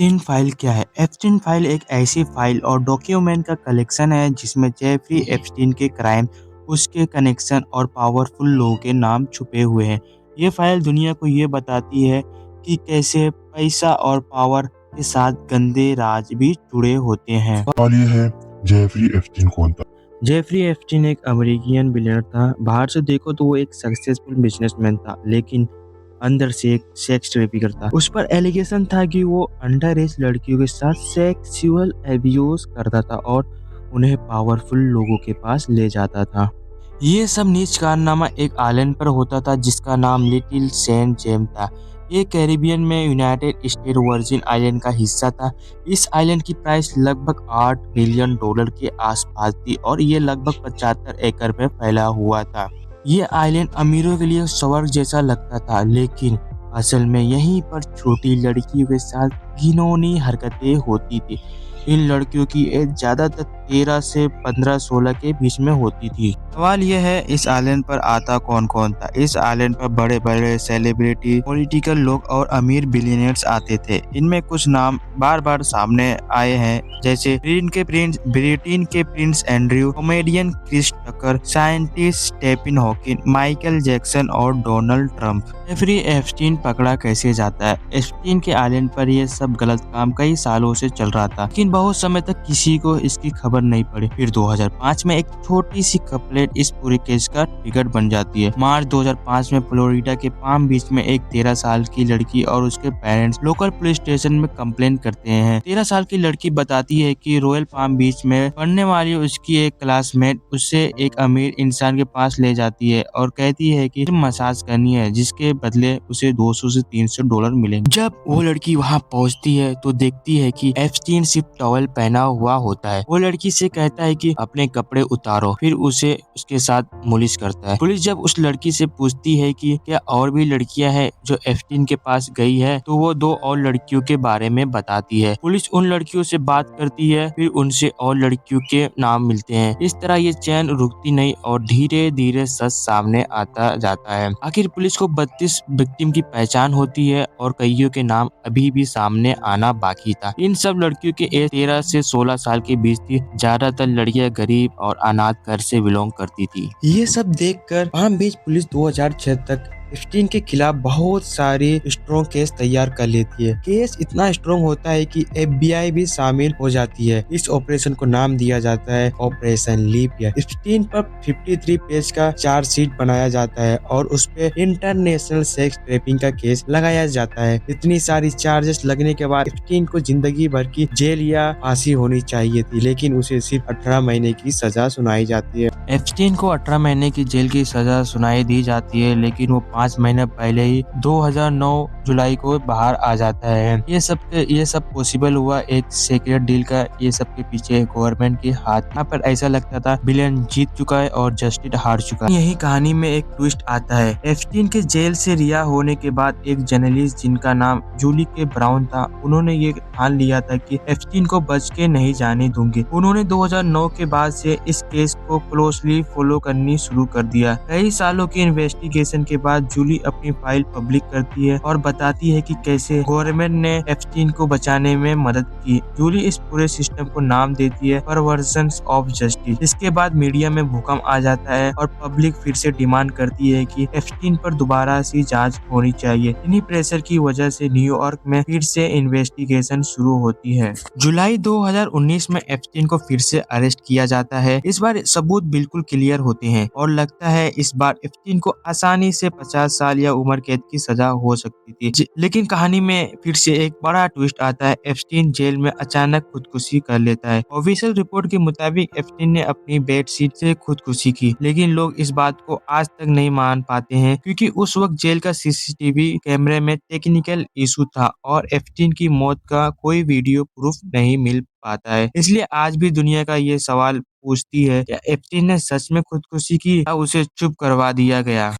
Epstein file क्या है? Epstein file एक ऐसी फाइल और डॉक्यूमेंट का कलेक्शन है जिसमें जेफरी एप्स्टीन के क्राइम, उसके कनेक्शन और पावरफुल लोगों के नाम छुपे हुए हैं। ये फाइल दुनिया को ये बताती है कि कैसे पैसा और पावर के साथ गंदे राज भी जुड़े होते हैं। सवाल ये है, जेफरी एप्स्टीन कौन था? जेफरी एप्स्टीन एक अमेरिकन बिलियनर था। बाहर से देखो तो वो एक सक्सेसफुल बिजनेसमैन था, लेकिन अंदर से एक सेक्स ट्रैफिकर था। उस पर एलिगेशन था कि वो अंडर एज लड़कियों के साथ सेक्सुअल एब्यूज करता था और उन्हें पावरफुल लोगों के पास ले जाता था। ये सब नीच कारनामा एक आइलैंड पर होता था जिसका नाम लिटिल सेंट जेम्स था। ये कैरिबियन में यूनाइटेड स्टेट वर्जिन आइलैंड का हिस्सा था। इस आइलैंड की प्राइस लगभग $8 बिलियन के आसपास थी और ये लगभग 75 एकड़ में फैला हुआ था। ये आइलैंड अमीरों के लिए स्वर्ग जैसा लगता था, लेकिन असल में यहीं पर छोटी लड़कियों के साथ घिनौनी हरकतें होती थी। इन लड़कियों की एज ज्यादातर 13 से 15-16 के बीच में होती थी। सवाल यह है, इस आइलैंड पर आता कौन कौन था? इस आइलैंड पर बड़े बड़े सेलिब्रिटी, पॉलिटिकल लोग और अमीर बिलियनियर्स आते थे। इनमें कुछ नाम बार बार सामने आए हैं, जैसे ब्रिटेन के Prince Andrew, comedian Chris Tucker, scientist Stephen Hawking, Michael Jackson और डोनाल्ड ट्रंप। जेफरी एप्स्टीन पकड़ा कैसे जाता है? एप्स्टीन के आइलैंड पर यह सब गलत काम कई सालों से चल रहा था, लेकिन बहुत समय तक किसी को इसकी खबर नहीं पड़ी। फिर 2005 में एक छोटी सी कपलेट इस पूरे केस का ट्रिगर बन जाती है। मार्च 2005 में फ्लोरिडा के पाम बीच में एक 13 साल की लड़की और उसके पेरेंट्स लोकल पुलिस स्टेशन में कंप्लेन करते हैं। 13 साल की लड़की बताती है कि रॉयल पाम बीच में पढ़ने वाली उसकी एक क्लासमेट उसे एक अमीर इंसान के पास ले जाती है और कहती है कि मसाज करनी है, जिसके बदले उसे $200 से $300 मिलेंगे। जब वो लड़की वहाँ पहुँचती है तो देखती है कि एप्स्टीन सिर्फ टॉवल पहना हुआ होता है। वो लड़की से कहता है कि अपने कपड़े उतारो, फिर उसे उसके साथ मुलिश करता है। पुलिस जब उस लड़की से पूछती है कि क्या और भी लड़कियां हैं जो एप्स्टीन के पास गई है, तो वो 2 और लड़कियों के बारे में बताती है। पुलिस उन लड़कियों से बात करती है, फिर उनसे और लड़कियों के नाम मिलते हैं। इस तरह ये चैन रुकती नहीं और धीरे धीरे सच सामने आता जाता है। आखिर पुलिस को 32 विक्टिम की पहचान होती है और कईयों के नाम अभी भी सामने आना बाकी था। इन सब लड़कियों के एज 13 से 16 साल के बीच थी। ज्यादातर लड़कियां गरीब और अनाथ घर से बिलोंग करती थी। ये सब देखकर पाम बीच पुलिस 2006 तक एप्स्टीन के खिलाफ बहुत सारे स्ट्रॉन्ग केस तैयार कर लेती है। केस इतना स्ट्रॉन्ग होता है कि FBI भी शामिल हो जाती है। इस ऑपरेशन को नाम दिया जाता है ऑपरेशन लीप ईयर। एप्स्टीन पर 53 पेज का चार्जशीट बनाया जाता है और उस पे इंटरनेशनल सेक्स ट्रैफिकिंग का केस लगाया जाता है। इतनी सारी चार्जेस लगने के बाद एप्स्टीन को जिंदगी भर की जेल या फांसी होनी चाहिए थी, लेकिन उसे सिर्फ 18 महीने की सजा सुनाई जाती है। एप्स्टीन को 18 महीने की जेल की सजा सुनाई दी जाती है, लेकिन वो 5 महीने पहले ही 2009 जुलाई को बाहर आ जाता है। ये सब पॉसिबल हुआ एक सीक्रेट डील का। ये सब के पीछे गवर्नमेंट के हाथ। यहाँ पर ऐसा लगता था विलेन जीत चुका है और जस्टिस हार चुका है। यही कहानी में एक ट्विस्ट आता है। एप्स्टीन के जेल से रिहा होने के बाद एक जर्नलिस्ट जिनका नाम जूली के ब्राउन था, उन्होंने ये ठान लिया था कि एप्स्टीन को बच के नहीं जाने दूंगी। उन्होंने 2009 के बाद से इस केस को क्लोजली फॉलो करनी शुरू कर दिया। कई सालों की इन्वेस्टिगेशन के बाद जूली अपनी फाइल पब्लिक करती है और बताती है कि कैसे गवर्नमेंट ने एप्स्टीन को बचाने में मदद की। जूली इस पूरे सिस्टम को नाम देती है परवर्जन्स ऑफ जस्टिस। इसके बाद मीडिया में भूकंप आ जाता है और पब्लिक फिर से डिमांड करती है कि एप्स्टीन पर दोबारा से जांच होनी चाहिए। इन्हीं प्रेशर की वजह से न्यूयॉर्क में फिर से इन्वेस्टिगेशन शुरू होती है। जुलाई 2019 में एप्स्टीन को फिर से अरेस्ट किया जाता है। इस बार सबूत बिल्कुल क्लियर होते हैं और लगता है इस बार एप्स्टीन को आसानी से 50 साल या उम्र कैद की सजा हो सकती थी। लेकिन कहानी में फिर से एक बड़ा ट्विस्ट आता है। एप्स्टीन जेल में अचानक खुदकुशी कर लेता है। ऑफिशियल रिपोर्ट के मुताबिक एप्स्टीन ने अपनी बेडशीट से खुदकुशी की, लेकिन लोग इस बात को आज तक नहीं मान पाते हैं क्योंकि उस वक्त जेल का CCTV कैमरे में टेक्निकल इशू था और एप्स्टीन की मौत का कोई वीडियो प्रूफ नहीं मिल पाता है। इसलिए आज भी दुनिया का ये सवाल पूछती है, क्या एप्स्टीन ने सच में खुदकुशी की या उसे चुप करवा दिया गया?